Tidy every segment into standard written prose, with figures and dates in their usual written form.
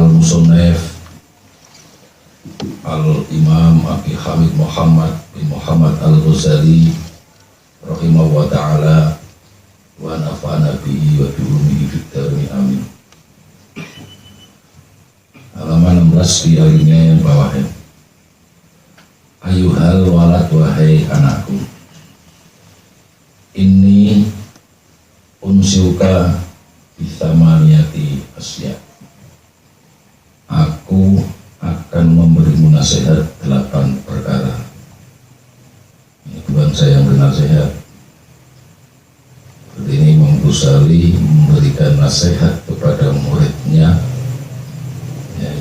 al-musannaf al-imam Abi Hamid Muhammad bin Muhammad al-Ghazali rahimahullah wa ta'ala wa nafa'ana bihi wa bi'ulumihi fid dharain amin. Halaman 16 di alinea yang bawahnya. Ayuhal walad, wahai anakku, ini unsiuka bisamaniyati asya, aku akan memberimu nasihat 8 perkara. Ini bukan saya yang bernasihat. Seperti ini Imam Ghazali memberikan nasihat kepada muridnya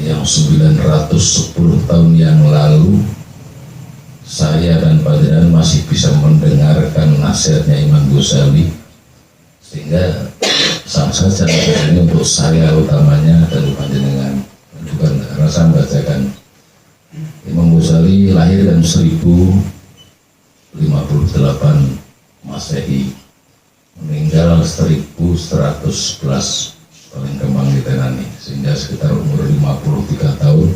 yang 910 tahun yang lalu. Saya dan Panjenengan masih bisa mendengarkan nasihatnya Imam Ghazali, sehingga sama saja ini untuk saya utamanya dan Panjenengan. Bukan karena saya membacakan. Imam Ghazali lahir tahun 1058 Masehi, meninggal 1111 paling gampang ditenani, sehingga sekitar umur 53 tahun.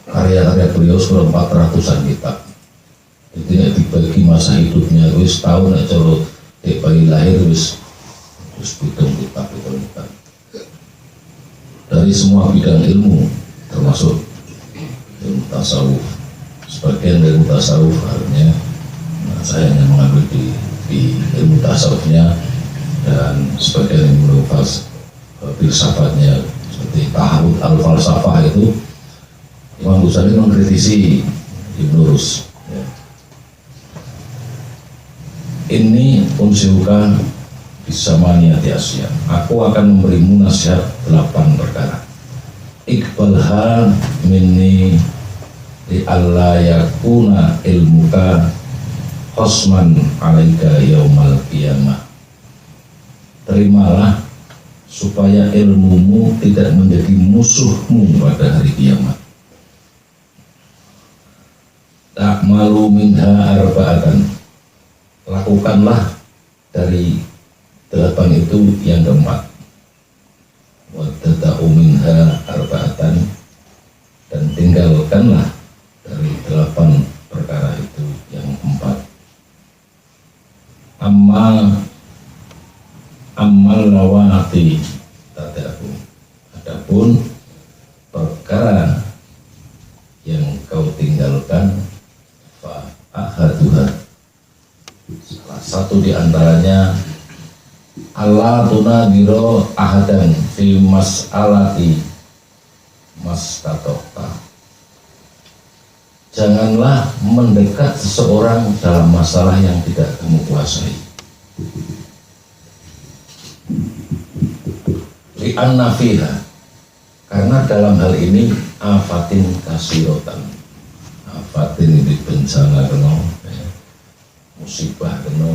Karya-karya beliau sudah 400-an kitab. Jadi dibagi masa hidupnya wis tahun aja lo bayi lahir wis hitung kitab. Dari semua bidang ilmu, termasuk ilmu tasawuf. Sebagian dari ilmu tasawuf artinya saya hanya mengambil di ilmu tasawufnya, dan sebagian ilmu filsafatnya seperti tahawud al-falsafah itu Imam Ghazali mengkritisi Ibnu Rus. Ini unsiuka bisamaniyati asya, aku akan memberimu nasihat 8 perkara. Iqbalha minni li alla yakuna ilmuka khosman alaika yaumal qiyamah. Terimalah supaya ilmumu tidak menjadi musuhmu pada hari kiamat. Tak malu minha arba'atan, lakukanlah dari 8 itu yang keempat. Wa tata'u minha arba'atan, dan tinggalkanlah dari 8 perkara itu yang keempat. Amal lawati tadaku, adapun perkara yang kau tinggalkan, fa ahaduha, salah satu diantaranya Allah tunadiro ahadan fi mas'alati mastatokta, janganlah mendekat seseorang dalam masalah yang tidak kamu kuasai. Li'anna fiha, karena dalam hal ini afatin kasirotan, afatin ini bencana kena, musibah kena,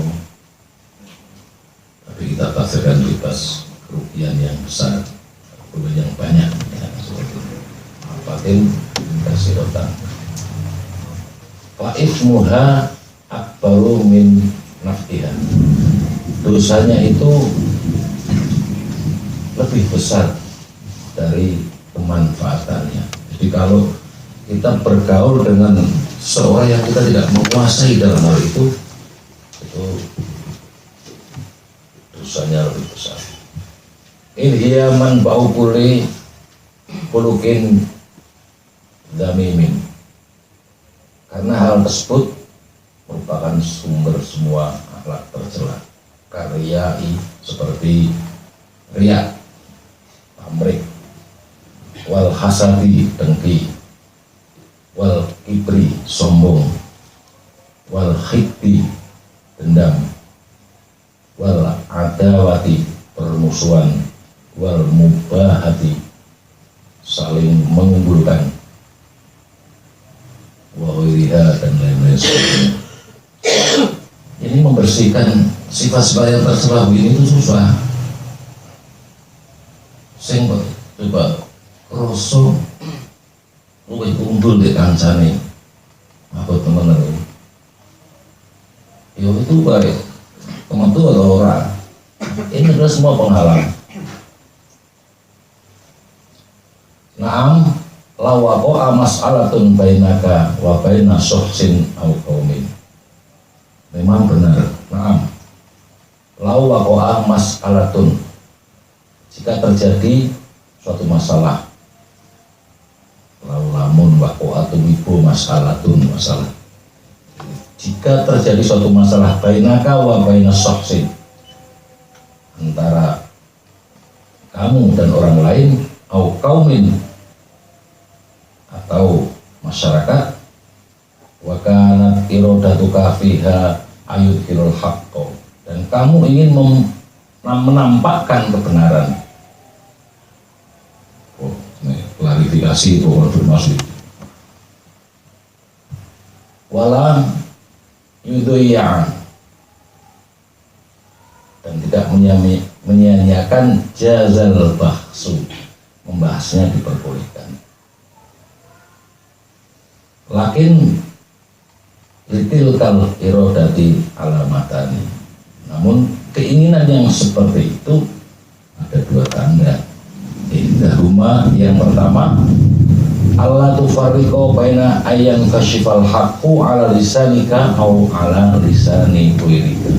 tapi kita tafsirkan bebas, kerugian yang besar, kerugian yang banyak, ya, seperti itu. Afatin kasirotan, fa'ifmuha akbaru min naf'iha, dosanya itu lebih besar dari kemanfaatannya. Jadi kalau kita bergaul dengan seorang yang kita tidak menguasai dalam hal itu dosanya lebih besar. Ilhiyaman bau puli pulukin damimin, karena hal tersebut merupakan sumber semua akhlak tercela. Karyai seperti riya, pamrih, wal hasadi, dengki, wal kibri, sombong, wal khiddi, dendam, wal adawati, permusuhan, wal mubahati, saling mengunggulkan, wa ghairiha, dan lain-lain sebagainya. Ini membersihkan sifat-sifat yang tercela ini itu susah. Sing coba kroso luwih unggul di kancane apa teman-teman, ya itu baik teman itu atau orang, ini adalah semua penghalang. Naam lawaqa'a mas'alatun bainaka wa baina syukhsin aw qaumin. Memang benar. Naam lawaqa'a mas'alatun, jika terjadi suatu masalah, lamun waqa'atun ibu mas'alatun, masalah, jika terjadi suatu masalah bainaka wa baina syukhsin, antara kamu dan orang lain, au qaumin, atau masyarakat, wa kanat iradatuka fiha ayudhirul haqqo, dan kamu ingin menampakkan kebenaran. Oh, ini klarifikasi itu konfirmasi. Walam yudhi'an, dan tidak menyia-nyiakan jazal bahsu, membahasnya diperbolehkan. Lakin litil kal irodati alamatani, namun keinginan yang seperti itu ada dua tanda. Ihdahuma, yang pertama, Allah tufarriqo baina ayyan kashifal haqqu ala lisanika au ala lisani wirika.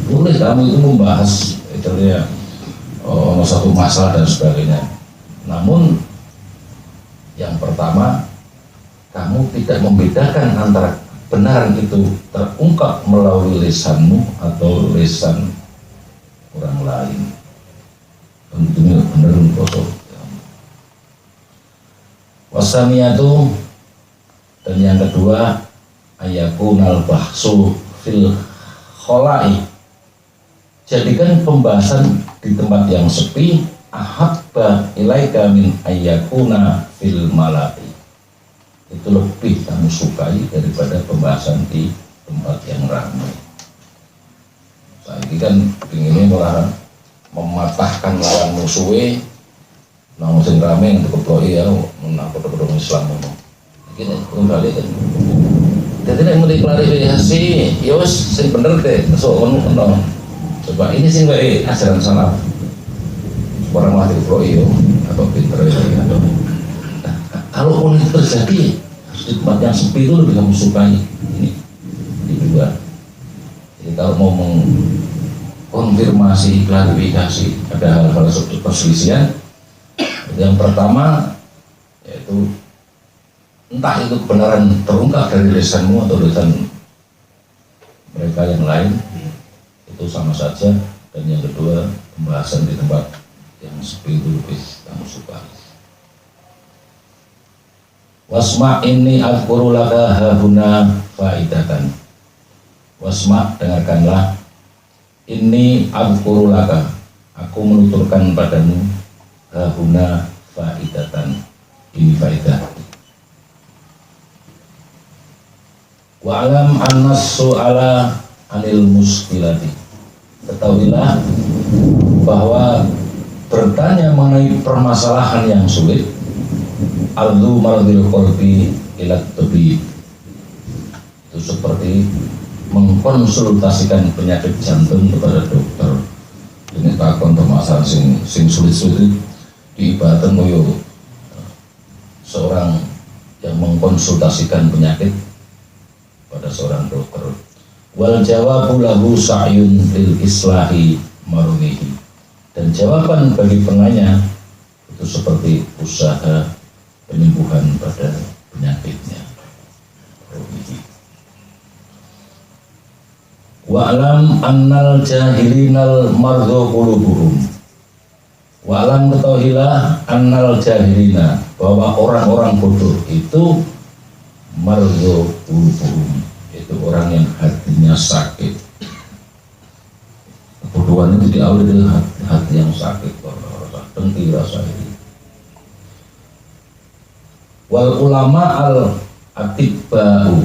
Boleh kamu itu membahas itu ya, satu masalah dan sebagainya. Namun yang pertama, kamu tidak membedakan antara kebenaran itu terungkap melalui lisanmu atau lisan orang lain. Tentunya benar kosong. Wasaniyatu, dan yang kedua, ayakunal bahsu fil khola'i, jadikan pembahasan di tempat yang sepi, ahabba ilaika min ayakuna fil mala'i, itu lebih kamu sukai daripada pembahasan di tempat yang ramai. Saya ini kan ingin malah mematahkan lawan musuhnya, nah musim ramai yang terkeploi ya, menakut-nakut Islam ngomong. Ini kembali kan. Jadi nek muni klarifikasi, ya wis sing bener deh, sok ngono. Coba ini sing wae ajaran salaf. Orang mati terkeploi yo, atau pinter ya atau. Kalau pun itu terjadi, harus di tempat yang sepi itu lebih kamu sukai. Ini juga. Jadi kalau mau mengkonfirmasi, klarifikasi, ada hal-hal seperti perselisihan. Yang pertama yaitu entah itu kebenaran terungkap dari lisanmu atau lisan mereka yang lain, itu sama saja. Dan yang kedua, pembahasan di tempat yang sepi itu lebih kamu sukai. Wasma ini adhkuru laka hahuna faidatan. Wasma, dengarkanlah, ini adhkuru laka, aku menuturkan padamu hahuna faidatan, ini faidah. Wa alam annas su'ala anil muskilati, ketahuilah bahwa bertanya mengenai permasalahan yang sulit, aldu maradil qalbi ilat tabib, itu seperti mengkonsultasikan penyakit jantung kepada dokter. Ini takon permasalahan sing sulit-sulit diibaratkan koyo seorang yang mengkonsultasikan penyakit pada seorang dokter. Wal jawabu lahu sa'yun lil islahi marudhihi, dan jawaban bagi penanya itu seperti usaha penyembuhan pada penyakitnya. Wa'lam annal jahilinal mardhu qulubuhum, wa'lam ketahuilah annal jahilina, bahwa orang-orang bodoh itu mardhu qulubuhum, itu orang yang hatinya sakit. Kebodohan itu diawali dengan hati yang sakit, rasa dengki, rasa ini. Wal ulama al atibba'u,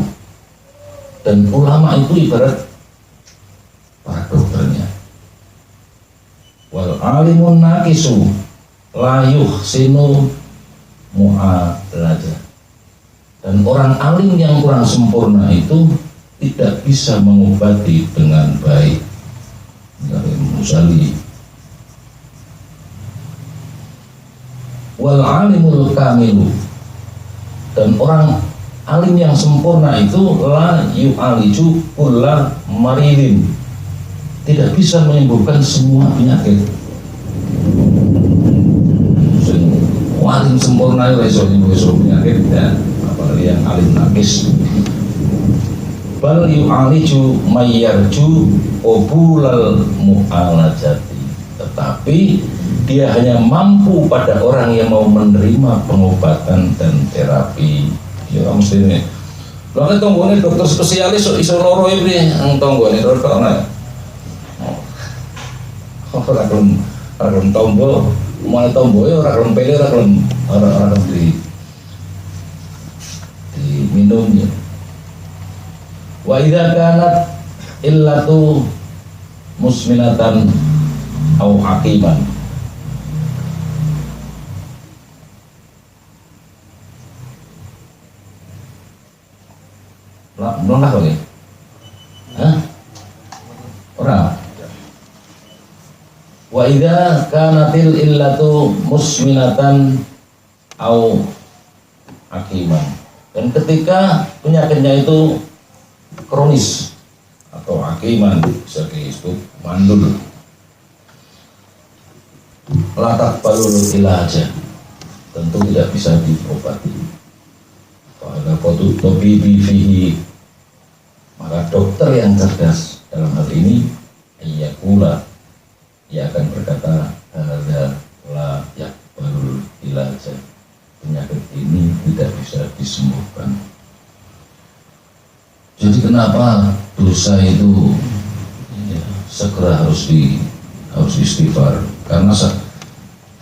dan ulama itu ibarat para dokternya. Wal alimun naqisu la yuhsinu mu'alaja, dan orang alim yang kurang sempurna itu tidak bisa mengobati dengan baik. Dari Musali. wal alimul kamilu, dan orang alim yang sempurna itu la yu'aliju kulla maridin, tidak bisa menyembuhkan semua penyakit. Alim sempurna itu bisa menyembuhkan penyakit ya, apalagi yang alim nakis. Bal yu'aliju mayyarju qabulal mu'alajati, tetapi dia hanya mampu pada orang yang mau menerima pengobatan dan terapi. Ya mesti ini. Lalu tonggone dokter spesialis iso loro iki nang tonggone dokter ana. Ora gelem tombo, mulai tombo ya ora gelem pele, ora gelem di minum ya. Wa idza kanat illatu musminatan au hakiman, belum lah lagi, hah? Orang. Wa idza kanatil illatu musminatan au hakiman, dan ketika penyakitnya itu kronis atau hakiman, bisa disebut mandul, latak balul ilaja, tentu tidak bisa diobati. Pada foto topi fihi, maka dokter yang cerdas dalam hal ini iyakula, ia akan berkata hadza la yaqbalul ilaja, penyakit ini tidak bisa disembuhkan. Jadi kenapa dosa itu ya, segera harus istighfar, karena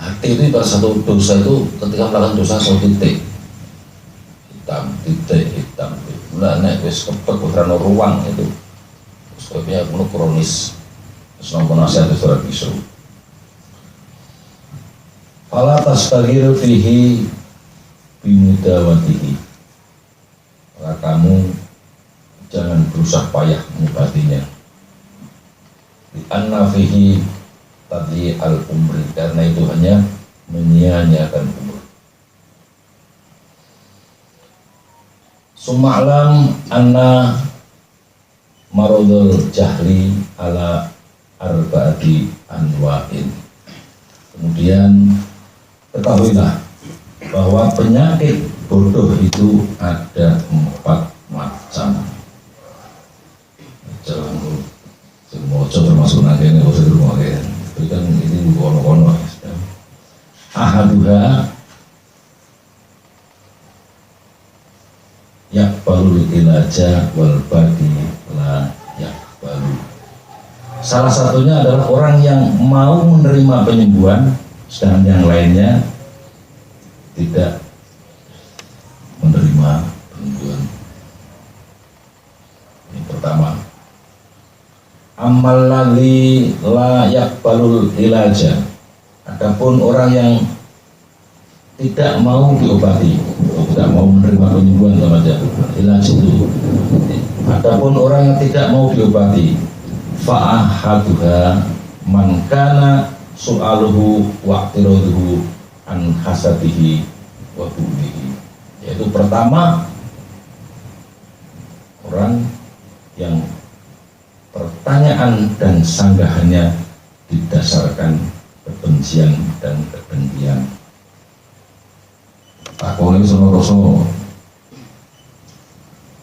hati itu pada satu dosa itu ketika melakukan dosa satu titik hitam lah nek wis kepek ora ruang itu sebabnya penuh kronis semua nasihat itu ora bisa. Fala tastagir fihi bimudawatihi, maka kamu jangan berusaha payah mengobatinya. Di anna fihi tadi al umri, karena itu hanya menyia-nyiakan umur. Suma'lam anna maradul jahli ala arba'ati anwa'in. Kemudian ketahuilah bahwa penyakit bodoh itu ada 4 macam. Jangan semua termasuk nanti ini harus dirumahkan. Itu kan ini kono-kono. Ahaduha yakbalul ilaja wal badi la yakbalu. Salah satunya adalah orang yang mau menerima penyembuhan, sedangkan yang lainnya tidak menerima penyembuhan. Yang pertama, amal ladzi la yakbalul ilaja, adapun orang yang tidak mau diobati, tidak mau menerima penyembuhan sama aja ilaj itu. Adapun orang yang tidak mau diobati, fa'ahaduha man kana su'aluhu wa'tiroduhu an hasabihi wa bulihi, yaitu pertama orang yang pertanyaan dan sanggahannya didasarkan kebencian dan kedengkian. Takone sono rasa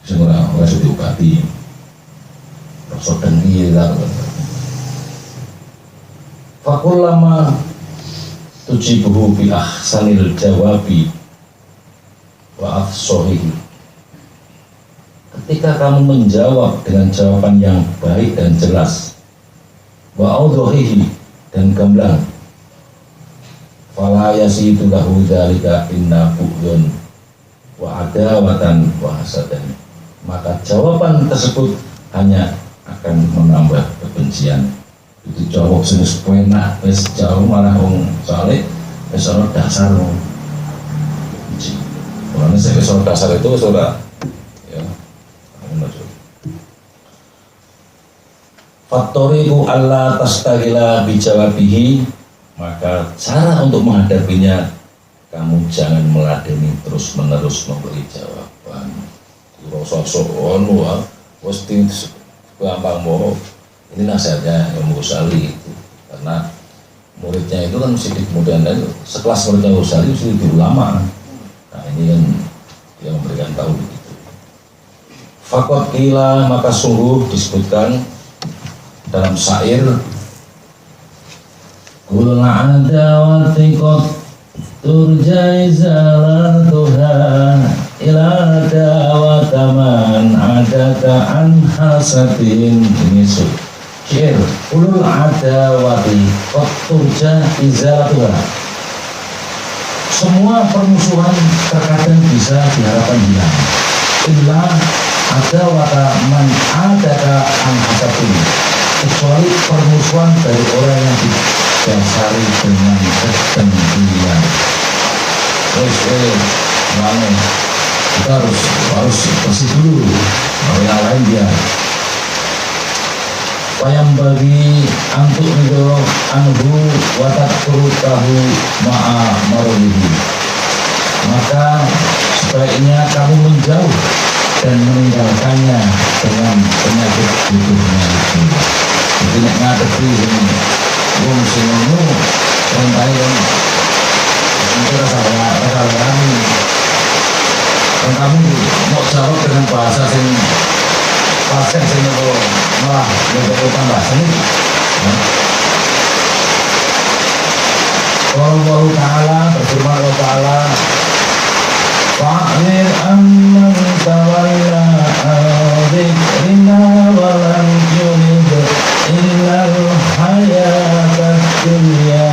sing ora iso diobati, rasa dengki lah. Fakullama tujibuhu bi ahsanil jawabi wa afshahihi, ketika kamu menjawab dengan jawaban yang baik dan jelas, wa audhahihi, dan gamblang, fala yasidu lahu dzalika inna bu'yun wa adawatan wa hasadan, maka jawaban tersebut hanya akan menambah kebencian. Itu jawab sing enak wis jauh malah wong saleh wis ora dasar benci. Karena wis ora dasar itu sudah ya faktoriku Allah tastagila bijawabihi, maka cara untuk menghadapinya kamu jangan meladeni terus menerus memberi jawaban. Sosok onu pasti gampang mau. Ini nasihatnya Imam Ghazali itu, karena muridnya itu kan sedikit kemudian dan sekelas muridnya Ghazali sedikit ulama. Nah ini kan yang memberikan tahu begitu. Fakot kila, maka sungguh disebutkan dalam syair kul ada wa tiqat turjai zalatuha ila wa taman adaka an hasatin. Ini syair ulul adawati qad turja izalatuha. Semua permusuhan terkadang bisa diharapkan hilang. Illa ada wata man adaka an hasatin, kecuali permusuhan dari orang yang didasari dengan kedengkian. Bangun, kita harus bersih dulu, kalau yang lain biar. Wayam bagi antuk ridho anhu watak tahu ma'a marulihi. Maka sebaiknya kamu menjauh dan meninggalkannya dengan penyakit hidupnya itu. Jadi nek ngadepi wong sing ngono rentai kan itu rasa berani. Dan kamu mau jawab dengan bahasa sing pasien sing malah lebih tambah seni. Allah Ta'ala berfirman Allah Ta'ala fa'lir amman tawalla dzikrina wa lam yurid illal hayatad dunya.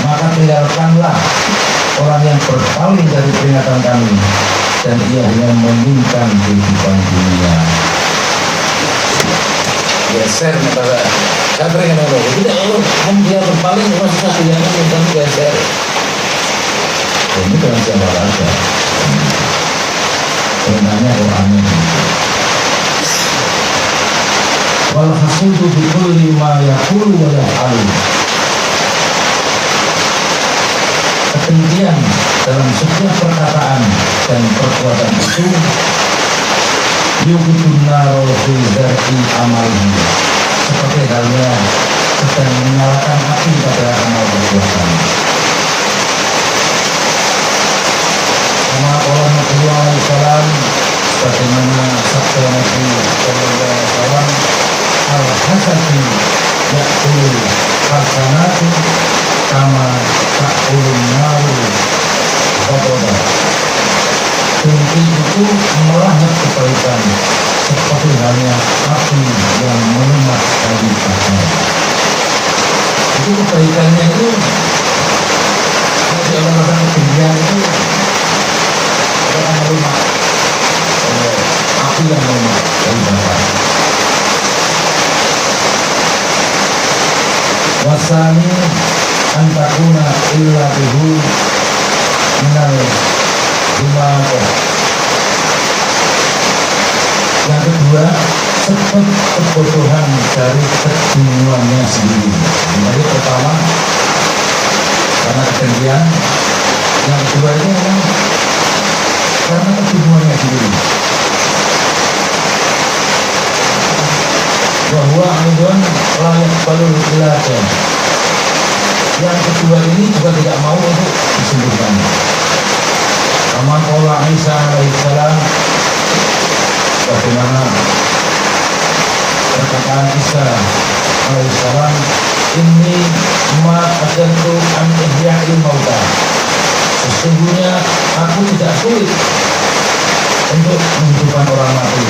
Maka tinggalkanlah orang yang berpaling dari peringatan kami dan ia hanya menginginkan kehidupan dunia. Geser antara saya pengen Allah tidak dia berpaling masih satu yang menginginkan geser. Ini dalam siapa saja sebenarnya Qurannya. Wal hasudu bi kulli ma yaqulu wa yaf'alu. Kebencian dalam setiap perkataan dan perbuatan itu yukudun naro fi dzati amalihi, seperti halnya sedang menyalakan api pada amal perbuatan. Kama qala Nabi alaihi salam, sebagaimana sabda Nabi sallallahu alaihi wasallam, al-hasadu ya'kul hasanatu kama ta'kulun naru qadada. Dengki itu melahap kebaikan seperti halnya api yang melumat kayu bakar. Itu kebaikannya itu masih orang kedengkian itu akan melumat api yang melumat kayu bakar. Wasani antakuna illa bihu minal dimana. Yang kedua, sebab kebodohan dari kedunguannya sendiri. Jadi pertama karena kedengkian, yang kedua itu memang karena kedunguannya sendiri. Bahwa aidon layak balul ilajan. Yang kedua ini juga tidak mau untuk disembuhkan. Kama qala Isa alaihissalam, bagaimana perkataan Isa alaihissalam, ini ma ajantu an ihya'il mauta. Sesungguhnya aku tidak sulit untuk menghidupkan orang mati.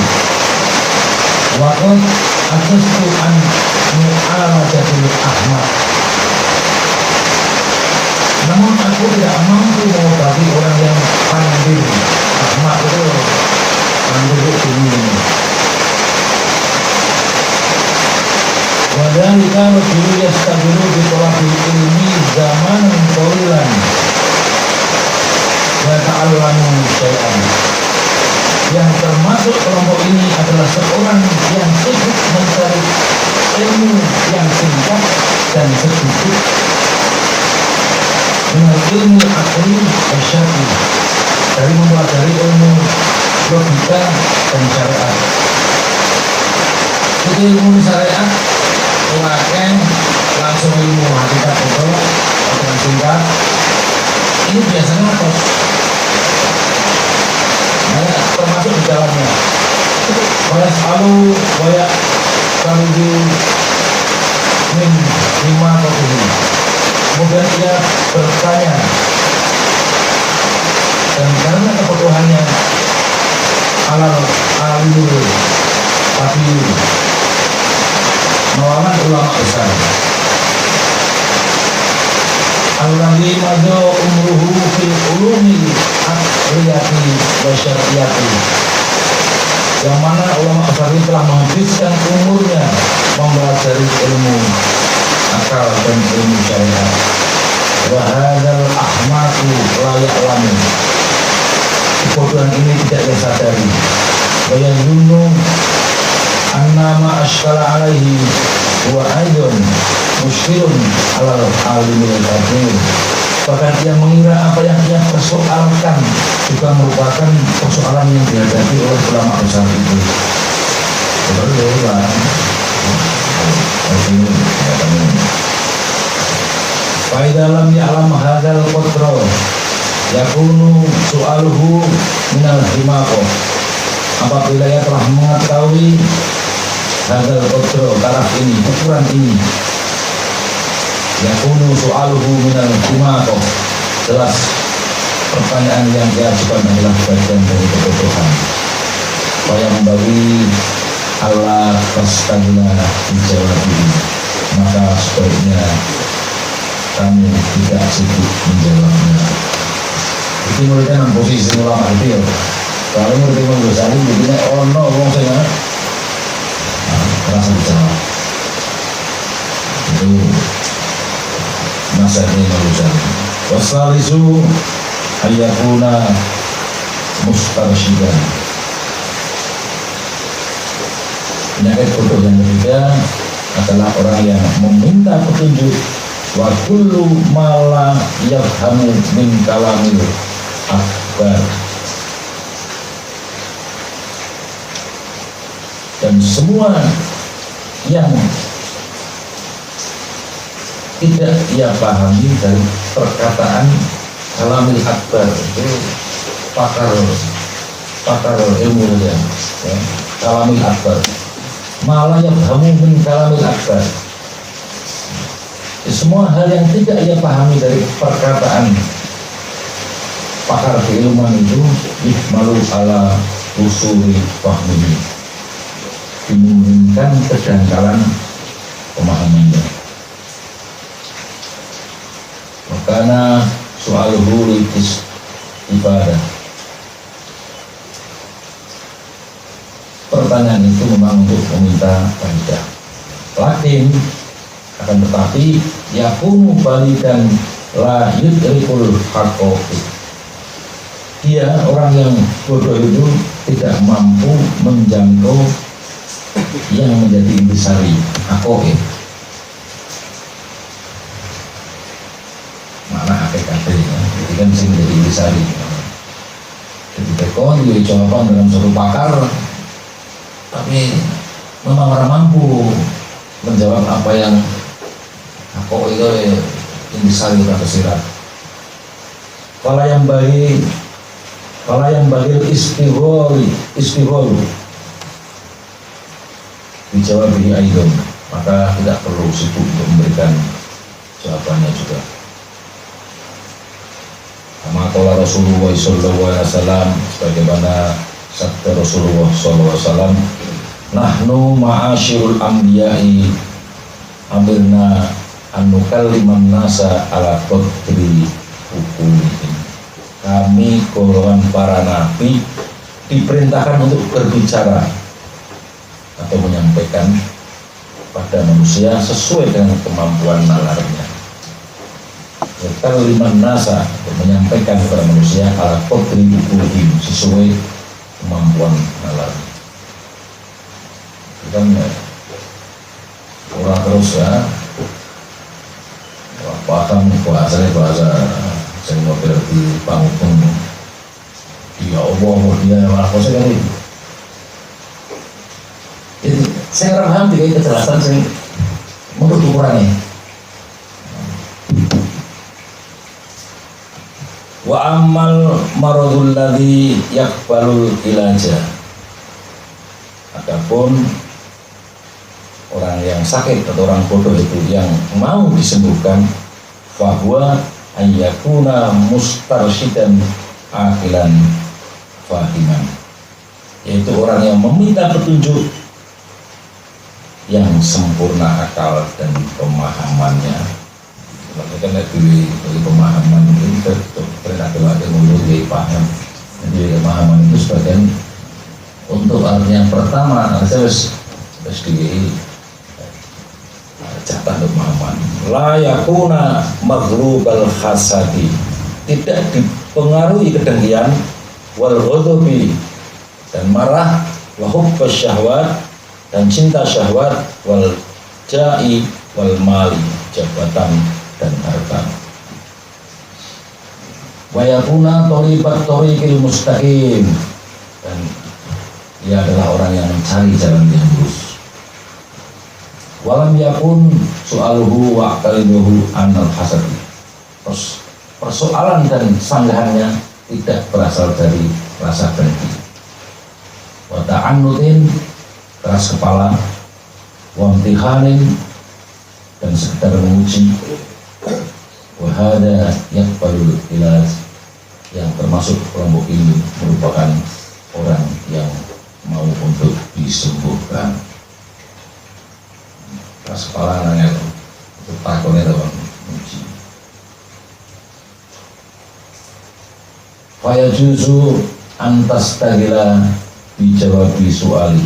Wa qad ajastu an mu'alajatil ahmad. Namun aku tidak mampu mengobati orang yang pandai. Ahmad itu pandai ini. Wadhalika rajulu yastabilu bi talabil ilmi zaman tawilan wa ta'allamu syai'an. Yang termasuk kelompok ini adalah seorang yang sibuk mencari ilmu yang singkat dan sedikit Minal ilmi akli wasyari, dari mempelajari ilmu logika dan syariat. Itu ilmu syariat pakai langsung ilmu hakikat itu dengan singkat. Ini biasanya apa? Nah, termasuk di dalamnya. Banyak selalu banyak kali min lima atau tujuh. Kemudian dia bertanya, dan karena kebutuhannya alal alimul tapi melawan ulama besar. Alladzi madza umruhu fil ulumi aqliyati wa syar'iyati, yang mana ulama besar ini telah menghabiskan umurnya mempelajari ilmu akal dan ilmu syariat. Wa hadzal ahmaqu la ya'lamu, kebodohan ini tidak disadari. Wa yazunnu annama ashkala alaihi wa aidun muskilun alal alimil qadir, bahkan dia mengira apa yang ia persoalkan juga merupakan persoalan yang dihadapi oleh ulama besar itu. Faidalam ya'lam hadzal qadra yakunu su'aluhu minal himaqah, apabila ia telah mengetahui hadzal qadra, taraf ini, ukuran ini, yakunu su'aluhu minal himaqah, jelas pertanyaan yang diajukan adalah bagian dari kebodohan. Supaya membagi Allah pastagna dijawab ini, maka sebaiknya kamu tidak sibuk menjawabnya. Itu muridnya nang posisi ulama itu ya. Kalau murid Imam Ghazali begini, oh no, wong saya langsung dijawab. Itu masalahnya Imam Ghazali. Wasalisu ayakuna mustarsyidan. Penyakit bodoh yang ketiga adalah orang yang meminta petunjuk. Wa kullu ma la yafhamu min kalamil akbar, dan semua yang tidak ia pahami dari perkataan kalamil akbar, itu pakar ilmu ya, kalamil akbar, malah yang kamu min kalamil akbar, semua hal yang tidak ia pahami dari perkataan pakar keilmuan itu malu ala usuli fahmi, dimungkinkan kedangkalan pemahamannya. Makanya soal hulitis ibadah, pertanyaan itu memang untuk meminta faidah, lakin akan tetapi yakunu balikan la yudrikul haqqi, dia orang yang bodoh itu tidak mampu menjangkau yang menjadi intisari haqqi, mana APKP itu kan sing menjadi intisari. Jadi tekon dia jawaban dalam satu pakar, tapi memang orang mampu menjawab apa yang aku itu intisari atau sirat. Kalau yang bagi istihol dijawab di aidon, maka tidak perlu sibuk untuk memberikan jawabannya juga. Kama qala Rasulullah sallallahu alaihi wasallam, sebagaimana sabda Rasulullah sallallahu alaihi wasallam, nahnu ma'asyirul anbiya'i amirna anukalliman nasa ala qadri hukumihim. Kami golongan para nabi diperintahkan untuk berbicara atau menyampaikan pada manusia sesuai dengan kemampuan nalarnya. Nukalliman nasa, untuk menyampaikan kepada manusia ala qadri hukumihim, sesuai kemampuan nalarnya. Kan orang terus ya paham bahasanya bahasa yang model di panggung ya Allah dia malah kosong kan itu. Jadi saya paham juga kejelasan saya menurut ukurannya. Wa amal maradul ladzi yaqbalul ilaja. Adapun orang yang sakit atau orang bodoh itu yang mau disembuhkan, bahwa ayyakuna mustarsyidan akilan fahiman, yaitu orang yang meminta petunjuk yang sempurna akal dan pemahamannya. Maksudnya dari pemahaman itu terkadang menurut dia paham. Jadi pemahaman itu sebagian untuk yang pertama harus di catat untuk pemahaman. La yakuna maghlubal hasadi, tidak dipengaruhi kedengkian, wal ghadabi dan marah, wa hubbas syahwat dan cinta syahwat, wal ja'i wal mali, jabatan dan harta. Wa yakuna thoribat thoriqil mustaqim, dan dia adalah orang yang mencari jalan yang lurus. Walam yakun soaluhu wa kalimuhu anal hasad, persoalan dan sanggahannya tidak berasal dari rasa dengki. Wa ta'annutin, keras kepala, wa imtihanin, dan sekedar menguji. Wa hada yaqbalul ilaj, yang termasuk kelompok ini merupakan orang yang mau untuk disembuhkan. Keras kepala nanya itu takonnya dalam uji. Faya juzu antas tagila dijawabi soali,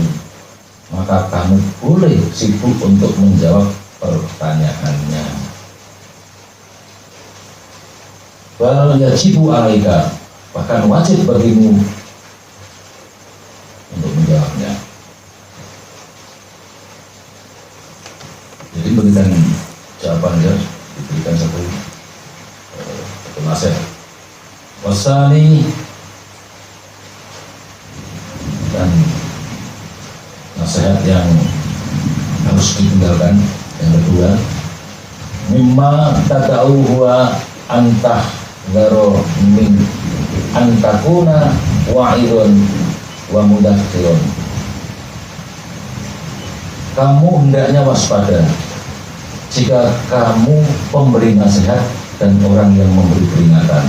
maka kamu boleh sibuk untuk menjawab pertanyaannya. Bal yajibu alaika, bahkan wajib bagimu untuk menjawabnya. Jadi berikan jawaban ya, diberikan satu nasihat. Wasani, dan nasihat yang harus ditinggalkan. Yang kedua, mimma tada'u huwa antah garo min antakuna wa'idun wa mudakhirun. Kamu hendaknya waspada jika kamu pemberi nasihat dan orang yang memberi peringatan.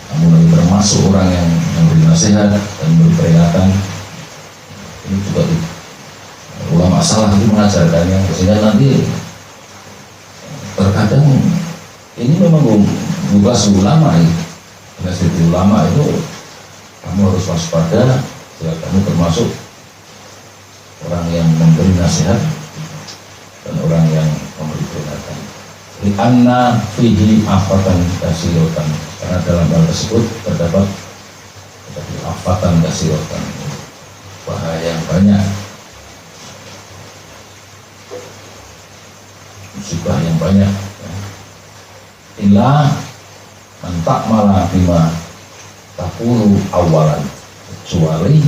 Kamu lagi termasuk orang yang memberi nasihat dan memberi peringatan. Ini juga ulama salah itu mengajarkannya, sehingga nanti terkadang ini memang tugas ulama ya. Nasihat ulama itu kamu harus waspada jika kamu termasuk orang yang memberi nasihat dan orang yang memberi peringatan. Li'anna fihi afatan kasirotan, karena dalam hal tersebut terdapat afatan kasirotan, bahaya yang banyak, musibah yang banyak. Illa mentak malah bima takulu awalan, kecuali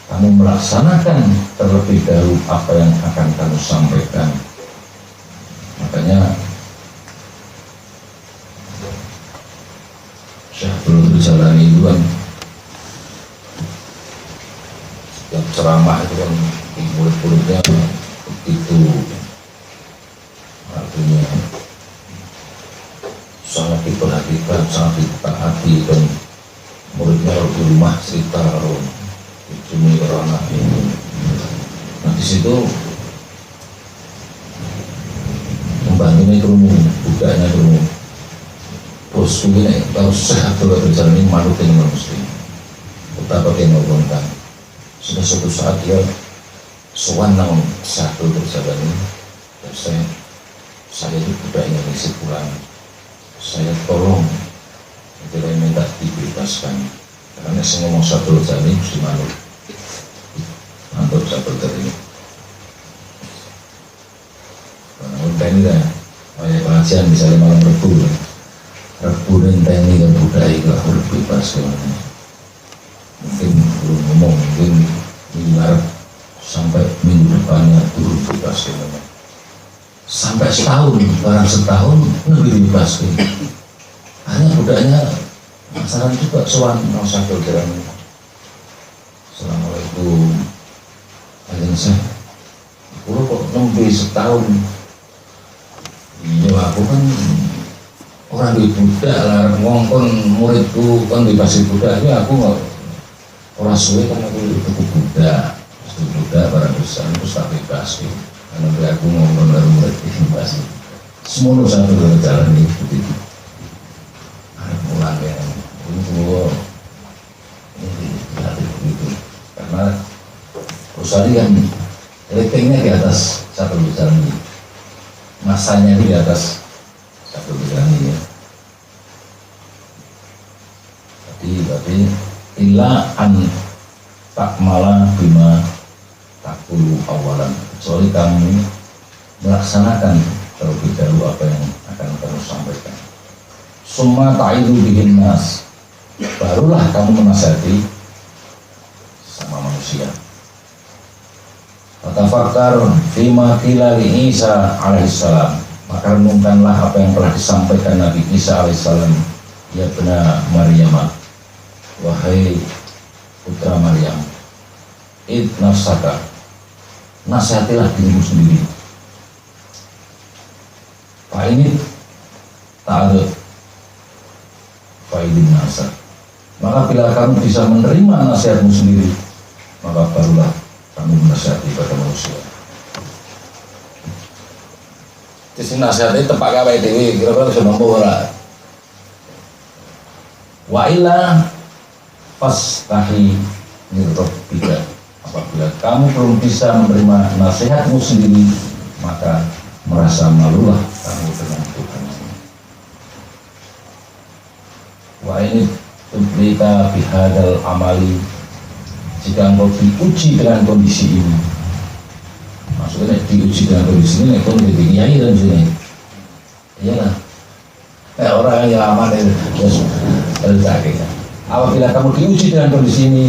kamu melaksanakan terlebih dahulu apa yang akan kamu sampaikan. Makanya Syekh Abdul Jalani itu kan setiap ceramah itu kan murid-muridnya begitu, artinya sangat diperhatikan, sangat ditaati, dan muridnya di rumah cerita kalau cumi anak ini. Nah di situ membantunya kerumuh, budaknya kerumuh. Bosku ini kalau sehat kalau berjalan ini malu dengan muslim. Betapa dia ngomongkan. Sudah suatu saat dia sewanang satu berjalan ini. Dan saya itu budaknya mengisi pulang. Saya tolong, tidak minta dibebaskan. Karena saya ngomong satu berjalan ini mesti malu. Mantul satu berjalan ini. ini kan kayak pengajian misalnya malam Rebu dan teknik dan budaya itu aku bebas kemana mungkin belum ngomong mungkin minggu Maret sampai minggu depannya turun bebas kemana sampai setahun barang setahun lebih bebas hanya budayanya masalah juga soal masyarakat kira Assalamualaikum aja saya aku kok nembe setahun iya aku kan orang di budak lah ngongkon muridku kan dikasih budak ini aku nggak orang suwe kan aku itu budak barang besar terus tak bebas karena aku ngongkon baru murid itu bebas semua satu jalan itu begitu mulai ya ini begitu karena perusahaan kan ratingnya di atas satu bulan ini masanya di atas satu bulan ini ya. Jadi illa an tak malah bima takulu awalan kecuali kamu melaksanakan terlebih dahulu apa yang akan kamu sampaikan summa ta'idu bihin nas barulah kamu menasihati sama manusia Tafakar fima qila li Isa alaihissalam maka renungkanlah apa yang telah disampaikan Nabi Isa alaihissalam ya benar Maryam wahai putra Maryam id nafsaka nasihatilah dirimu sendiri Pak ini tak ada faidin nasa maka bila kamu bisa menerima nasihatmu sendiri maka barulah kamu menasihati pada manusia. Di sini nasihatnya tempat gawe dewi kira-kira bisa mampu ora. Wa illa fastahi min rabbika. Apabila kamu belum bisa menerima nasihatmu sendiri, maka merasa malulah kamu dengan Tuhan. Wa ini tublita bihadal amali jika engkau diuji dengan kondisi ini maksudnya diuji dengan kondisi ini engkau menjadi kiai dan sini iyalah orang yang aman itu apabila kamu diuji dengan kondisi ini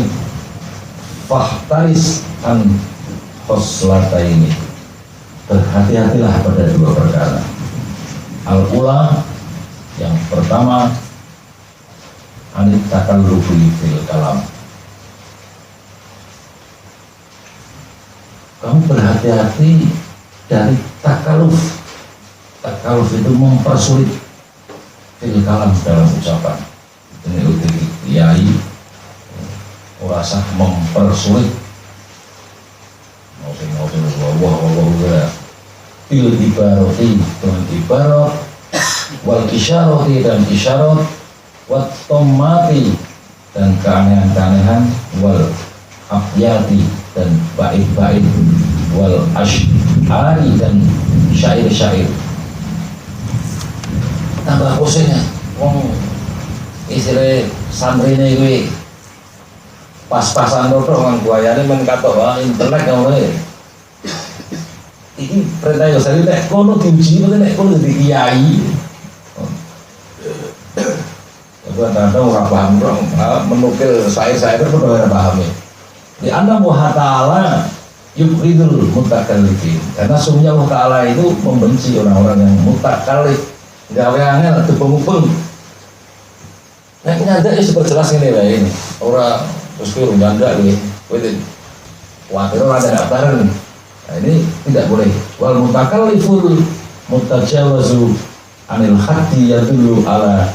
fahtaris an khoslata ini berhati-hatilah pada dua perkara al-ula yang pertama anit takallufi fil kalam kamu berhati-hati dari takaluf itu mempersulit fil kalam dalam ucapan ini udah kiai merasa mempersulit wah fil ibarati dengan ibarat wal isyarati dan isyarat wat tomati dan keanehan-keanehan wal abyati dan bait-bait wal ash'ari dan syair-syair tambah pusingnya wong istilah santrine kuwi pas-pasan rodo kan buayane men katok wae intelek wae iki perintah yo sari nek kono diuji nek kono di kiai kadang-kadang orang paham menukil syair-syair itu udah paham ya di anda Allah Ta'ala yukridul mutakallifin karena sungguhnya Allah Ta'ala itu membenci orang-orang yang mutakallif gawe angel tepung-tepung nah nyanda ya super jelas ini lah ini orang terus kira nyanda ini wajar orang ada daftaran nah ini tidak boleh wal mutakalliful mutajawazu anil hati yadullu ala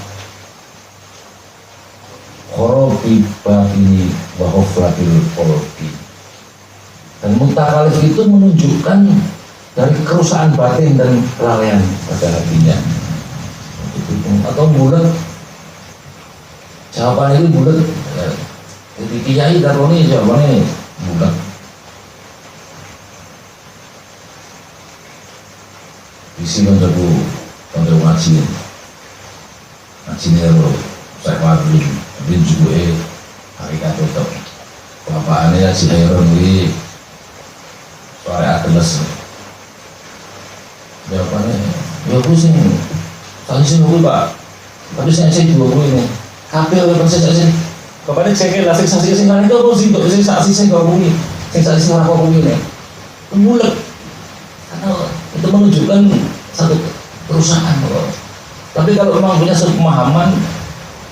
khorobi batini wa hoflatil qolobi dan mutakalif itu menunjukkan dari kerusakan batin dan kelalaian pada hatinya atau bulat jawaban itu bulat jadi kiai daroni jawabannya bulat isi untuk ngaji ngajinya saya wajib bin juga hakikat itu bapaknya ya si Heron ini soalnya ateles jawabannya ya pusing tadi sih nunggu pak tapi saya juga ini kabeh oleh proses saksi bapaknya cekil lah saksi sing itu apa sih kok saksi sing kok bunyi sing saksi sing apa bunyi nih bulat karena itu menunjukkan satu perusahaan loh. Tapi kalau memang punya satu pemahaman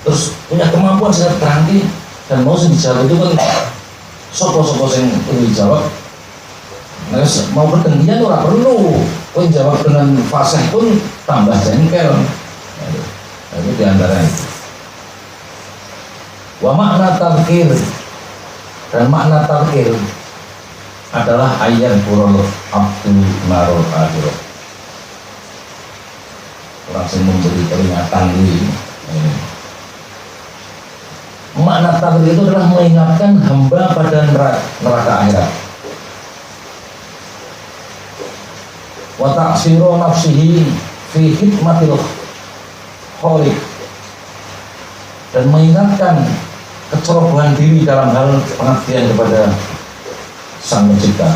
terus punya kemampuan sangat terangki dan mau dijawab itu kan sopo-sopo yang perlu dijawab nah, mau bergantian ora perlu kau jawab dengan fasih pun tambah jengkel nah, itu diantara itu wa makna tadkir dan makna tadkir adalah ayat purul abdu narul akhirat langsung memberi peringatan ini makna tadkir itu adalah mengingatkan hamba pada neraka akhirat wa ta'siru nafsihi fi khidmatil khaliq dan mengingatkan kecerobohan diri dalam hal pengabdian kepada Sang Pencipta.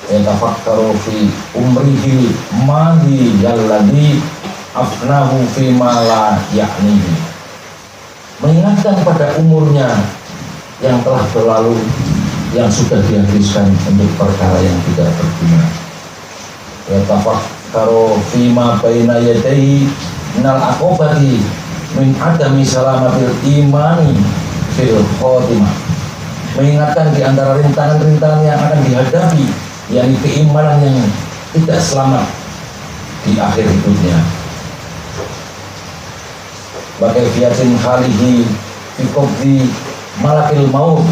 Yatafakkaru fi umrihi madhi yalladhi afnahu fi ma la ya'nihi. Mengingatkan pada umurnya yang telah berlalu yang sudah dihabiskan untuk perkara yang tidak berguna. Yatafakkaru fi ma baina yadayhi minal aqobati min adami salamatil imani fil khotimah. Mengingatkan di antara rintangan-rintangan yang akan dihadapi yakni keimanan yang tidak selamat di akhir hidupnya. Bagai fiatin khalihi fikobdi malakil maut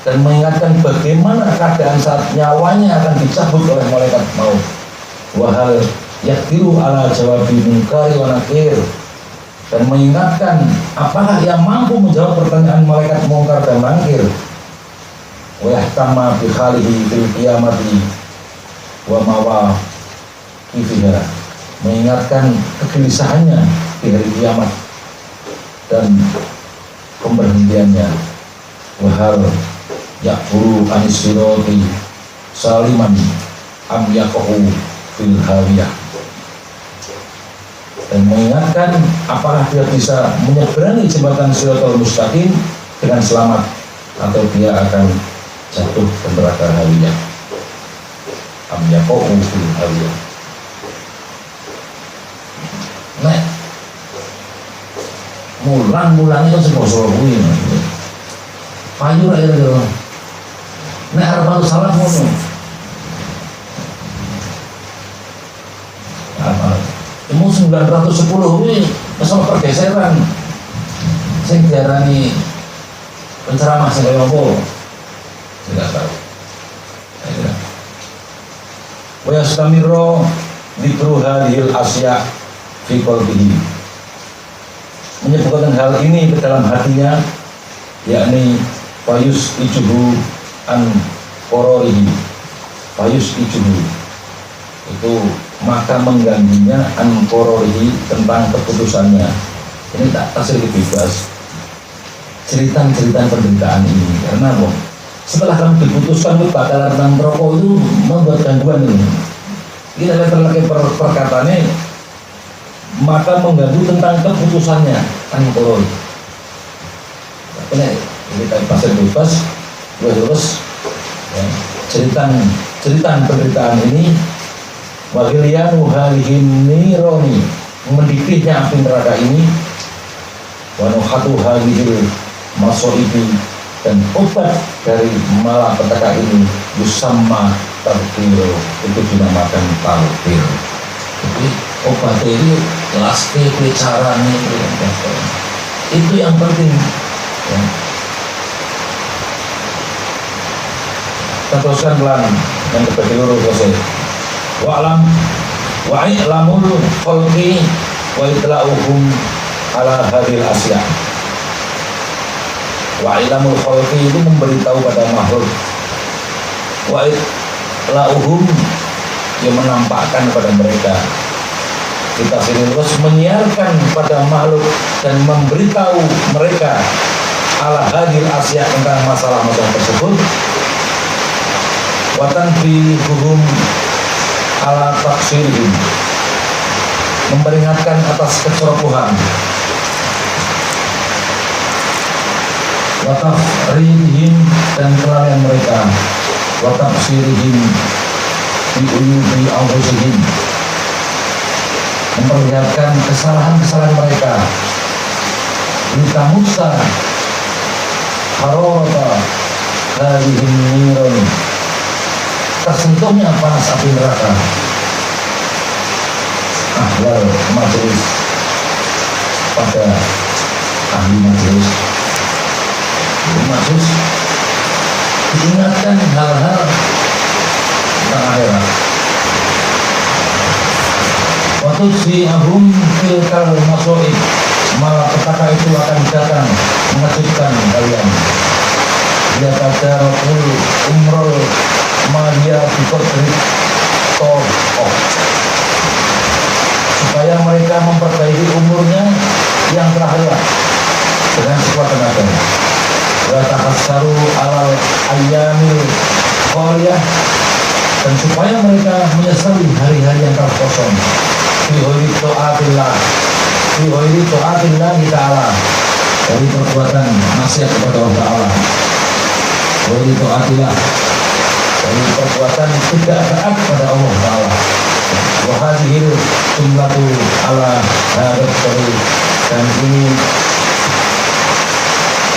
dan mengingatkan bagaimana keadaan saat nyawanya akan dicabut oleh malaikat maut. Wahal yakiru ala jawabi munkari wa nakir dan mengingatkan apakah yang mampu menjawab pertanyaan malaikat mungkar dan nakir. Wa yahtama bi khalihi fil qiyamati wa mawaqifiha mengingatkan kegelisahannya di hari kiamat dan pemberhentiannya. Wa hal yaqulu anisirati saliman am yaqu fil hawiyah dan mengingatkan apakah dia bisa menyeberangi jembatan Shiratal Mustaqim dengan selamat atau dia akan jatuh ke neraka hawiyah am yaqu fil hawiyah. Nek mulang-mulang itu sebosok kuwi payu ra ya nek arep salah ngono ilmu 910 ini masalah pergeseran sing diarani penceramah sing kaya apa tidak tahu wa yastamiru dzikru hadhil asya fi qalbihi menyebutkan hal ini ke dalam hatinya yakni payus ijuhu an kororihi payus ijuhu itu maka mengganggunya an kororihi tentang keputusannya. Ini tak tasir bebas cerita-cerita penderitaan ini karena boh, setelah kamu diputuskan itu bakalan nang rokok itu membuat gangguan ini. Kita lihat lagi perkataannya maka mengganggu tentang keputusannya an korori. Ini tak tasir bebas terus ya, cerita penderitaan ini Wahiliyanu halihim nironi mendidihnya api neraka ini wanuhatu halihil masoibi dan obat dari malapetaka ini yusamma tarbir itu dinamakan tarbir. Jadi obat ini lasti caranya itu yang penting ya. Kita teruskan pelan yang kebagi lurus selesai. Wa'lam wa'lamul khalqi wa itla'uhum ala hadhil asya. Wa'lamul khalqi itu memberitahu pada makhluk. Wa itla'uhum yang menampakkan pada mereka. Kita terus menyiarkan pada makhluk dan memberitahu mereka ala hadhil asya tentang masalah-masalah tersebut. Wa tanbihuhum ala taksirihim, memperingatkan atas kecerobohan, wa tafridihim, dan kelalaian mereka, wa tafsirihim bi uyubi anfusihim, memperlihatkan kesalahan-kesalahan mereka, litamusta harorata hadihim nirun, tersentuhnya panas api neraka. Ahlal majelis, pada ahli majelis maksud diingatkan hal-hal tentang akhirat. Waktu si ahum filkal masoib, malah petaka itu akan datang mengejutkan kalian. Dia kata Rasul umrul madia dikodrik tokoh, supaya mereka memperbaiki umurnya yang terakhir dengan sekuat tenaga. Wa tahassaru alal ayyamil khaliyah, dan supaya mereka menyesali hari-hari yang telah kosong. Fi ghairi ta'atillah ta'ala, dari perbuatan maksiat kepada Allah Ta'ala. Ghairi ta'atillah, dari perbuatan tidak taat kepada Allah Ta'ala. Wa hadhil jumlatu ala hadad, dan ini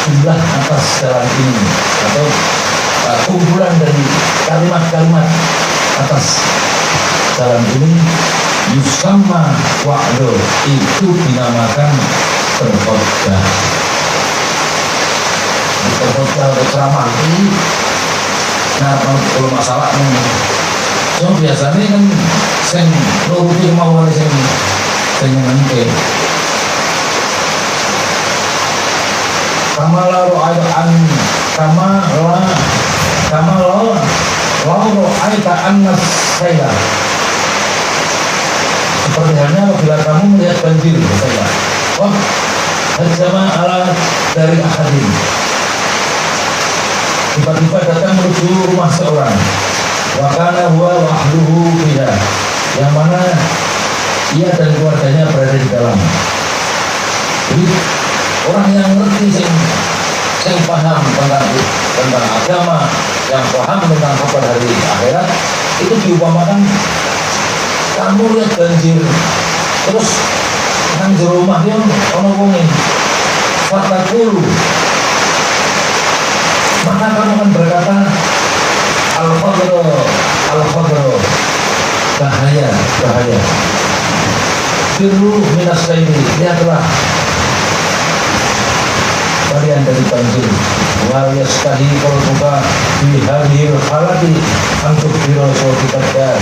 jumlah atas jalan ini, atau kumpulan dari kalimat-kalimat atas jalan ini, yusamma wa'do, itu dinamakan berkhotbah. Berkhotbah atau ceramah ini, nah kalau masalah ini, so biasanya kan sen nuruti mau oleh sen nyenengke. Kama la ro'ayta annas saya, seperti halnya apabila kamu melihat banjir, saya wah hajama ala dari akhadim, tiba-tiba datang menuju rumah seorang, wa kana huwa wahduhu fiha, yang mana ia dan keluarganya berada di dalam. Jadi orang yang ngerti, yang paham tentang agama, yang paham tentang kabar hari akhirat, itu diumpamakan kamu lihat banjir, terus nang jero rumah dia ono wonge fatakulu, maka kamu akan berkata al-khadra, bahaya firu minas ini, lihatlah kalian dari banjir. Wa yastahi qalbuka fi hadhil halati antuk biroso kita.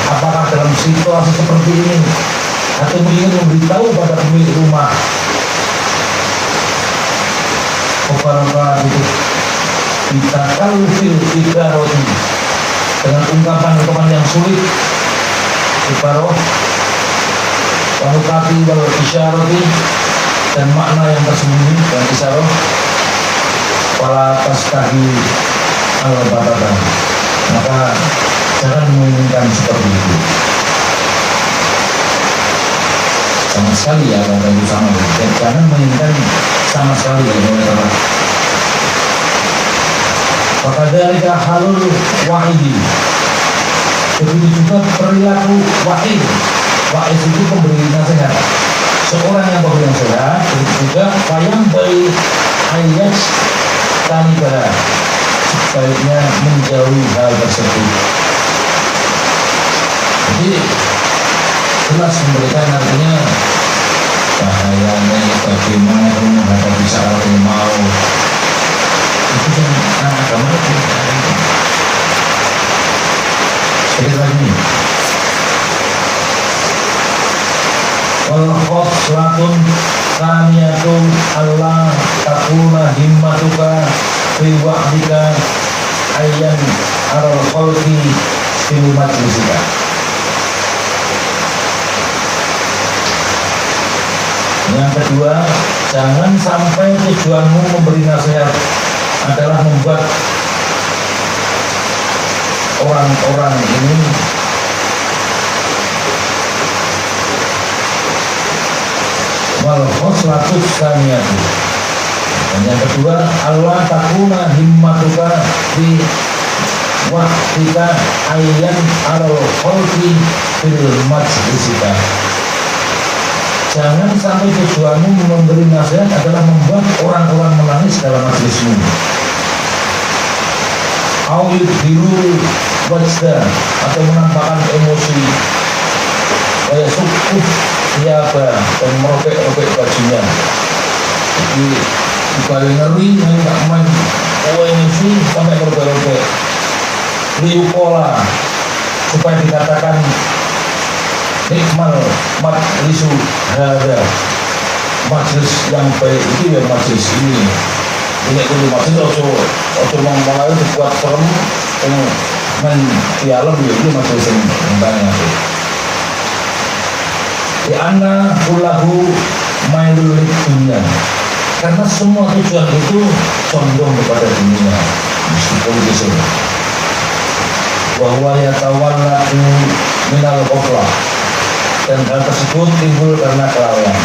Apakah dalam situasi seperti ini atau ingin memberitahu pada pemilik rumah kepada itu kita kalfil ibaroti, dengan ungkapan yang sulit, ibaroh wanukati wal isyarati, dan makna yang tersembunyi dan isyarah, wala tastahi al-batata, maka jangan menginginkan seperti itu sama sekali, ya kata itu sama, dan jangan menginginkan sama sekali, ya teman-teman. Maka dari halul wa'idi, begitu juga perilaku wa'id. Wa'id itu pemberi nasihat, seorang yang memberi nasihat, begitu juga wayang bayi ayat tanibah, sebaiknya menjauhi hal tersebut. Jadi jelas memberikan artinya bahayanya bagaimana kamu menghadapi saat yang mau, itu kan agama itu. Sekali lagi, wal khoslatun thaniyatun Allah takuna himmatuka fi wa'dika ayyan aral khalqi fi majlisika. Yang kedua, jangan sampai tujuanmu memberi nasihat adalah membuat orang-orang ini wal khoslatus tsaniyatu. Dan yang kedua, Allah takuna himmatuka fi waqtika ayyan alal khalqi fil majlisika. Jangan sampai tujuanmu memberi nasihat adalah membuat orang-orang menangis dalam majelismu. Awid biru wajda, atau menampakkan emosi, kayak sukuf siapa dan merobek-robek bajunya. Jadi dibalik ngeri, nggak main emosi sampai merobek-robek. Liu pola supaya dikatakan nikmal majlisu hada, majlis yang baik itu ya majlis ini. Ini kudu majlis ojo ngomong itu buat serem men dialog ya itu majlis yang banyak. Di anna kullahu mailul dunia, karena semua tujuan itu condong kepada dunia meskipun itu. Bahwa yatawallatu minal ghaflah, dan hal tersebut timbul karena kelalaian.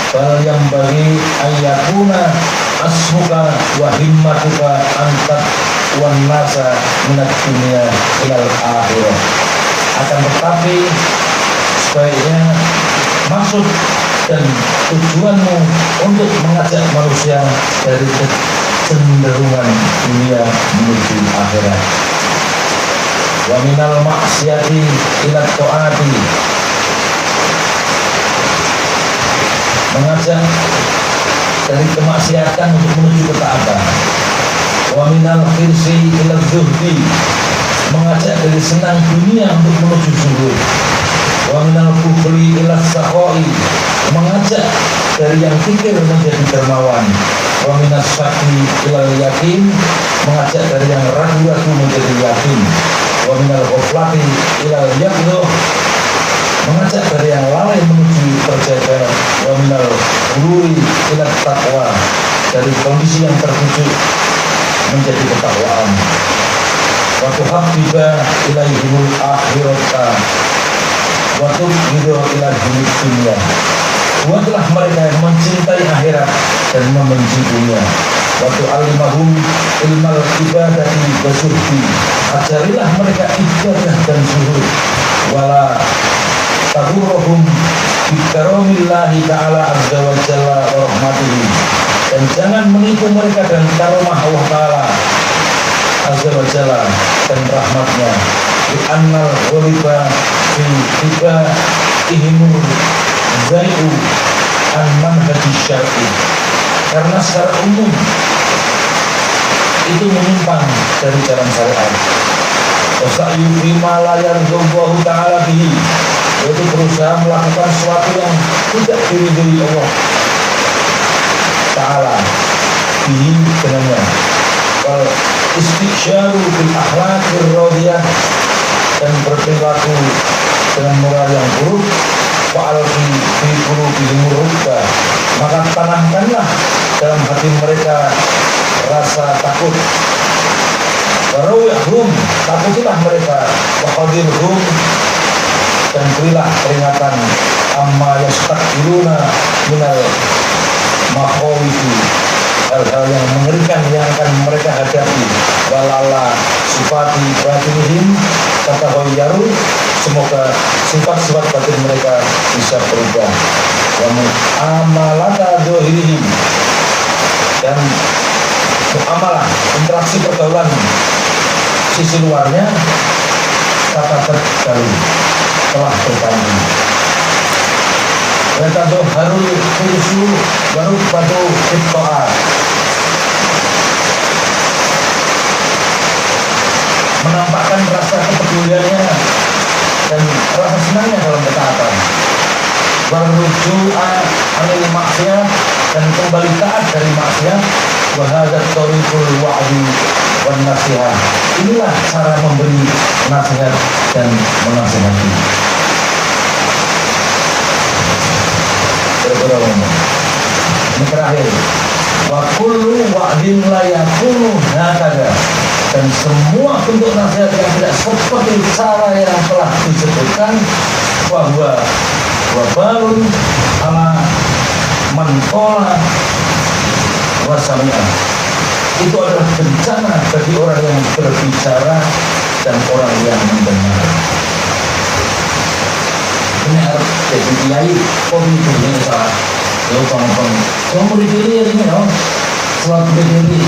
Bal yang bagi ayakuna asmuka wa himmatuka antat wan nasa minat dunia ilal akhirah. Akan tetapi sebaiknya maksud dan tujuanmu untuk mengajak manusia dari kecenderungan dunia menuju akhirat. Wa minal maksiati ila ta'ati, mengajak dari kemaksiatan untuk menuju ketaatan. Wa minal khirsi ila zuhdi, mengajak dari senang dunia untuk menuju zuhud. Wa minal kufri ila sakhoi, mengajak dari yang fikir menjadi dermawan. Wa minas syakki ila yakin, mengajak dari yang ragu-ragu menjadi yakin. Wa minal ghaflati ila yaqdha, mengajak dari yang lalai menuju terjaga. Wa minal ghururi ila taqwa, dari kondisi yang tertuju menjadi ketakwaan. Wa tuhabbiba ilaihimul akhirata wa tubghidu ila dunya, buatlah mereka yang mencintai akhirat dan membenci dunia. Waktu alimahum ilmal ibadati basuhdi, ajarilah mereka ibadah dan zuhud. Wala taghurruhum bikaromillahi ta'ala azza wa jalla wa rahmatihi, dan jangan menipu mereka dan karomah Allah ta'ala azza wa jalla dan rahmatnya. Di annal ghuriba fi tiba ihimur zai'u an manhajis syar'i, karena secara umum itu menyimpang dari jalan syariat. Wasa'yu bima la yarzuqahu ta'ala bihi, yaitu berusaha melakukan sesuatu yang tidak diridhoi Allah ta'ala bihi dengannya. Wal istiqsyaru bil akhlaqir radiyah, dan berperilaku dengan moral yang buruk. Fa'al fi qulubihim rubba, maka tanamkanlah dalam hati mereka rasa takut. Warawihum, takutilah mereka. Waqadirhum, dan berilah peringatan. Amma yastakbiruna minal makhawifi, hal-hal yang mengerikan yang akan mereka hadapi. Walala sifati batinihim tatahayyaru, semoga sifat-sifat batin mereka bisa berubah. Wa mu'amalata dzahirihim, dan muamalah, interaksi pergaulan sisi luarnya kata terdahulu telah berganti. Mereka tuh harus kursu baru batu fitoat, menampakkan rasa kepeduliannya dan rasa senangnya dalam ketaatan. Warruju'a anil maksiat, dan kembali taat dari maksiat. Wa hadzal tariqul wa'di wan nasihat, inilah cara memberi nasihat dan menasihati. Ini terakhir. Wa kullu wa'din la yakunu hakada, dan semua bentuk nasihat yang tidak seperti cara yang telah disebutkan, bahwa wabalun ala mankola wasami'ah. Itu adalah bencana bagi orang yang berbicara dan orang yang mendengar. Ini harus jadi kiai, kok ini salah. Yo bang, kamu mau dipilih ini ya, selalu dipilih.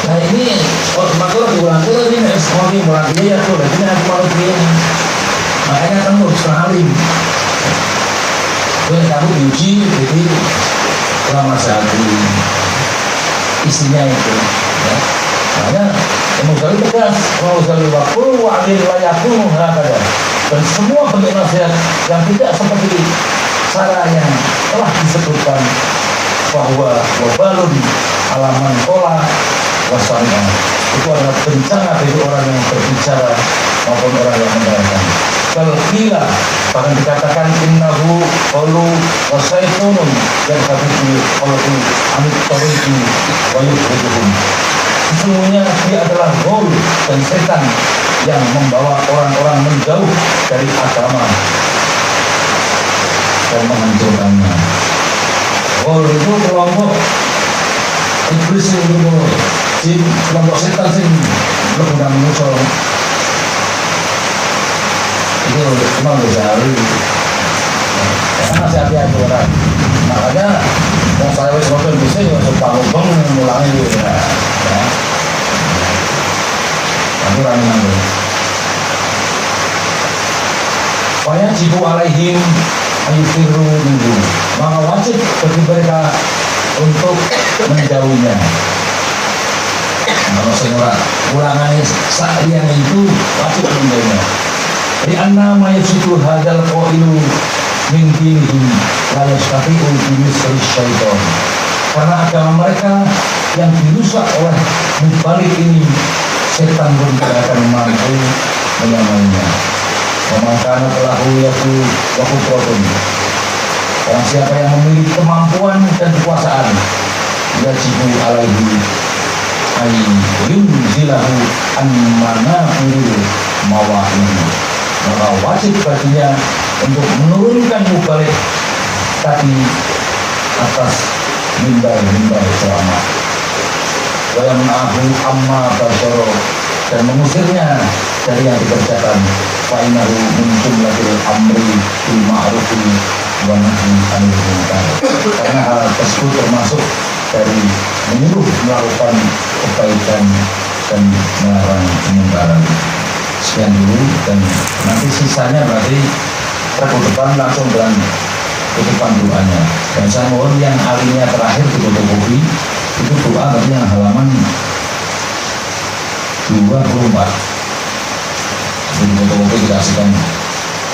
Nah ini, makanya diulang ini, semuanya ulang dia ya tuh, ini aku mau pilih. Makanya kamu harus kenalin. Kamu diuji, jadi lama sehari isinya itu. Ya. Makanya Imam Ghazali tegas, Imam Ghazali waktu wa'adil layakun hakada. Dan semua bentuk nasihat yang tidak seperti cara yang telah disebutkan bahwa wabalun alaman kola wasanya itu adalah bencana bagi orang yang berbicara maupun orang yang mendengarkan. Kalau gila bahkan dikatakan innahu qalu wasaitunun dan kabidu qalu amit tariqi wa yukhrijuhum. Sesungguhnya dia adalah gol dan setan yang membawa orang-orang menjauh dari agama dan menghancurkannya. Gol itu kelompok iblis itu, jin, kelompok setan sih berguna musuh. Itu memang Ghazali. Karena masih hati-hati orang. Makanya mau saya wis ngobrol bisa ya sumpah-sumpah ngulangi gitu ya. Tapi rame nanggung. Supaya jibu alaihim ayufiru minhu. Maka wajib bagi mereka untuk menjauhinya. Kalau saya ulangannya seharian itu wajib menjauhinya. Di anna mayusitu hadal qailu min dinihim la yastati'u bimisri syaitan. Karena agama mereka yang dirusak oleh mubalik ini, setan pun tidak akan mampu menyamainya. Memangkana telahu yaku wakufrotun. Orang siapa yang memiliki kemampuan dan kekuasaan, yajibu alaihi ayyunzilahu an-mana mawa'in. Maka wajib baginya untuk menurunkan mubalik tadi atas mimbar-mimbar selamat. Wayamna'ahu amma basyara, dan mengusirnya dari yang dikerjakan. Fa'inahu min jumlatil amri bil ma'rufi wa nahyi 'anil munkar. Karena hal tersebut termasuk dari menyuruh melakukan kebaikan dan melarang kemungkaran. Sekian dulu, dan nanti sisanya berarti reku depan langsung dengan tutupan doanya. Dan saya mohon yang alinya terakhir di fotokopi itu doa tadi yang halaman 24 di fotokopi dikasihkan.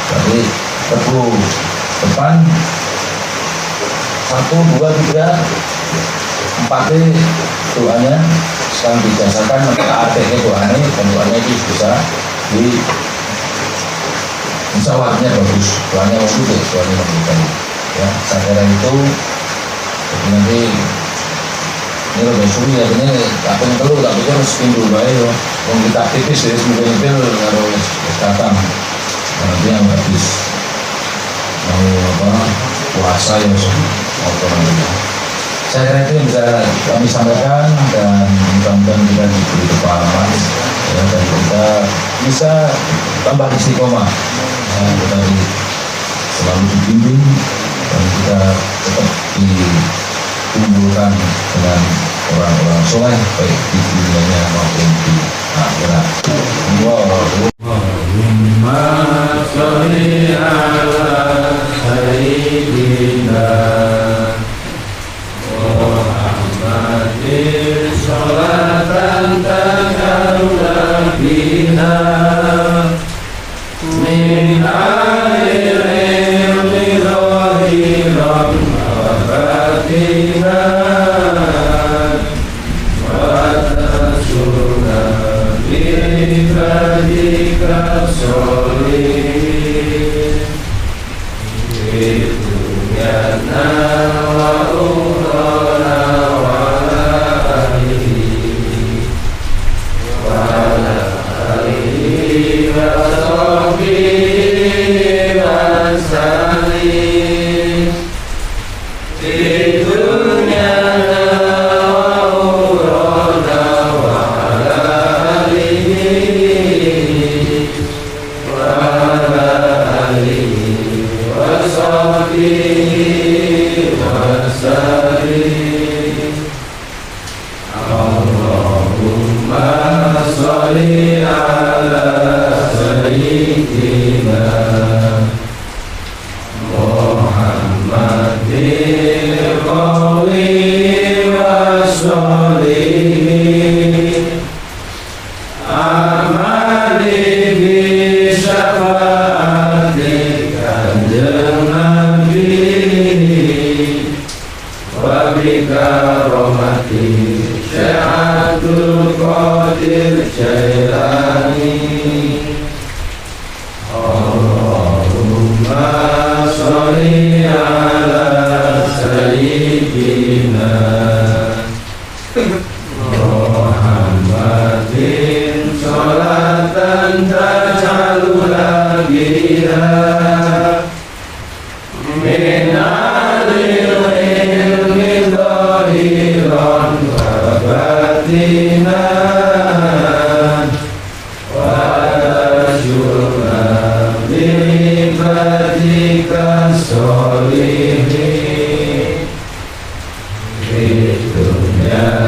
Berarti reku depan 1, 2, 3, 4 doanya sekarang dijasakan maka artinya doanya, dan doanya itu bisa di insya Allah bagus, doanya bagus, doanya bagus ya. Saya kira itu jadi nanti ini lebih sulit ya, ini apa yang perlu tapi harus pindu baik ya. Kalau kita aktivis jadi sembilan harus datang nanti yang habis mau apa puasa ya mau nanti. Saya kira itu yang bisa kami sampaikan, dan mudah-mudahan kita diberi kepahaman ya, dan kita bisa tambah istiqomah ya, kita selalu dibimbing dan kita tetap dikumpulkan dengan orang-orang soleh baik di dunia maupun di akhirat. Allahumma sholli ala sayyidina sholatan takawla biha min airin lidhahiran abadina wa tasuna bifadika sholih dunyana wa ukhrana wa ala alihi wa sahbihi سيدنا محمد القوي والصالح amali bisyafaati kanjeng Nabi wa bikaromati Syekh Abdul Qadir Jailani Allahumma sholli ala sayyidina Muhammadin sholatan taj'aluna biha min alil ilmi dhahiran wa batinan wa tajurna bi ibadika sholihin fi dunyana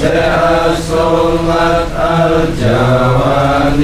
Syekh Sultan Al-Jawani